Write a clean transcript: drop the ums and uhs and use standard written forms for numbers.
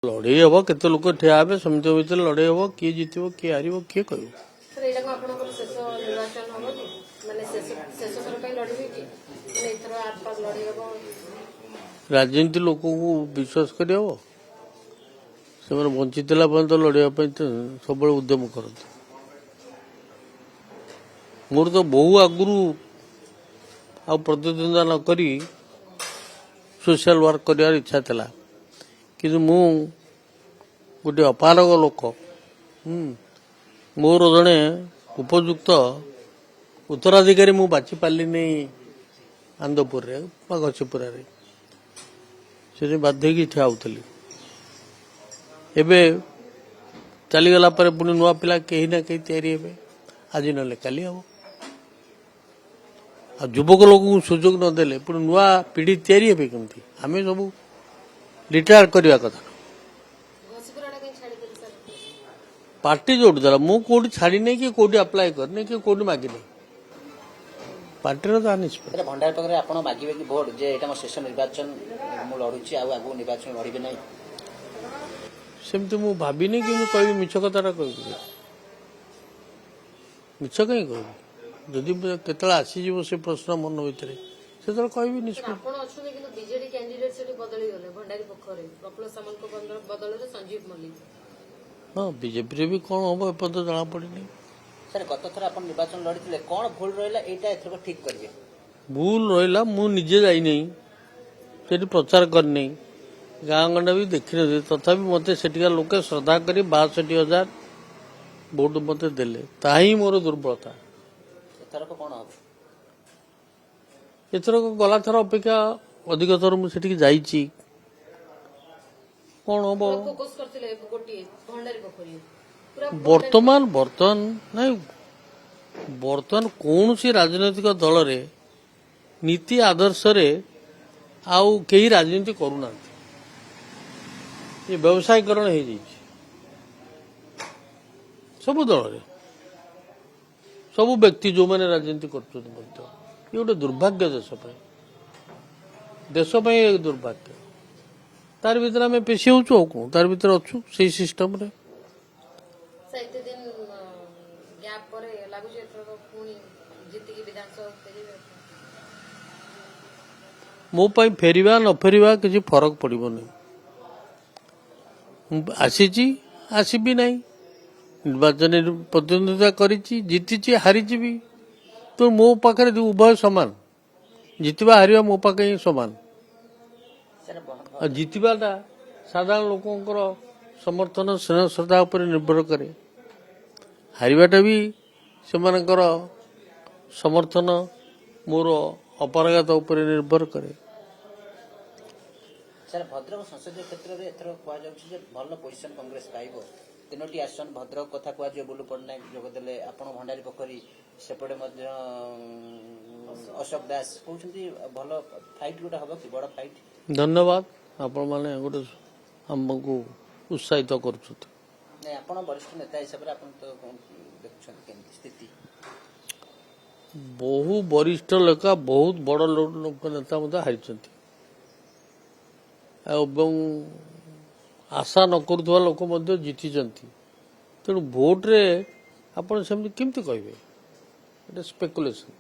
लड़े हम केते लोक ठिया हे समिति भितर लड़े हम किए जित किए हार किए कह राजनीति लोक को विश्वास कर बंची पर्यंत लड़ाई सब उद्यम करते मोर तो बहु आगु आ प्रतिद्वंदा न करी सोशल वर्क कर इच्छा था कि मु गोटे अपारग लोक मोर जड़े उपयुक्त उत्तराधिकारी मु बाची पार्ली नहीं आंदपुर घसीपुर से बाध्य की ठिया होली एवं चलीगला पुणी नुआ पिला कहीं ना कहीं तैयारी हे आज ना काली हम आ युवक लोक सुजोग नदेले पुणी नुआ पीढ़ी तैयारी हे कमी आम सब रिटायर करने कथा पार्टी जोड़ी देला मु कोडी छाड़ी नहीं कि कोडी अप्लाई करने कि कोडी मागी नहीं पार्टी रो निष्पत्ति भंडार पाखे आप मागे कि भोट जे एटा शेष निर्वाचन मु लड़ुची आगु निर्वाचन लड़बे ना सेमती मु भाविनी कि कह मिछ कथा कह मिछ कहीं कह जदि केतला आसीज से प्रश्न मन भितर से कहबी निष्पत्ति हाँ बीजेपी भी कौन हम एपद जना पड़ी सर गत थर आप निर्वाचन लड़ी कौन भूल रहा ठीक करेंगे भूल रहा मु निजे जाई प्रचार करनी गाँ गंडा भी देखी न तथा मत से लोक श्रद्धा कर 62,000 भोट मत देले ताही मोर दुर्बलता कौन हम एथरक गला थर अपेक्षा अधिक थर मुझे जाइए कौन हम बर्तमान बर्तमान नहीं बर्तमान कौन सी राजनैतिक दल रे नीति आदर्श रे आउ कई राजनीति करूना ये व्यवसायीकरण हो जाइए सब दल रे सब व्यक्ति जो मैंने राजनीति कर गोटे दुर्भाग्य देश एक दुर्भाग्य तार भीतर आम पेशी हो कौन तार भीतर अच्छु से सिस्टम रे मो पाई फेरिबा न फेरिबा किसी फरक पड़बनी आसी आसबी नहीं निर्वाचन प्रतिद्वंदिता करी जीति हारी भी तो मो पाखे उभय सामान जितवा हारिबा मो पाखे सामान जितवाटा साधारण लोकंर समर्थन स्नेह श्रद्धा उपर निर्भर करे हारिबाटा भी सेमानकर समर्थन मोर अपारगता उपर निर्भर करे सर भद्रक संसदीय क्षेत्र में एथर कह भल पोजिशन कांग्रेस पाइब 3टी आसन भद्रक कथा कह बुलू पट्टनायक जोगदेले आप भंडारी पोखरी सेपटे अशोक दास कहते भल फाइट गोटे हम कि बड़ फाइट धन्यवाद आपण माने गोटे हमको उत्साहित कर वरिष्ठ नेता हिसाब से देखुं स्थिति बहु वरिष्ठ लेखा बहुत बड़ लोक नेता हारी आशा न करुवा लोक जीति तेणु भोट रे आप केमती कहे स्पेकुलेशन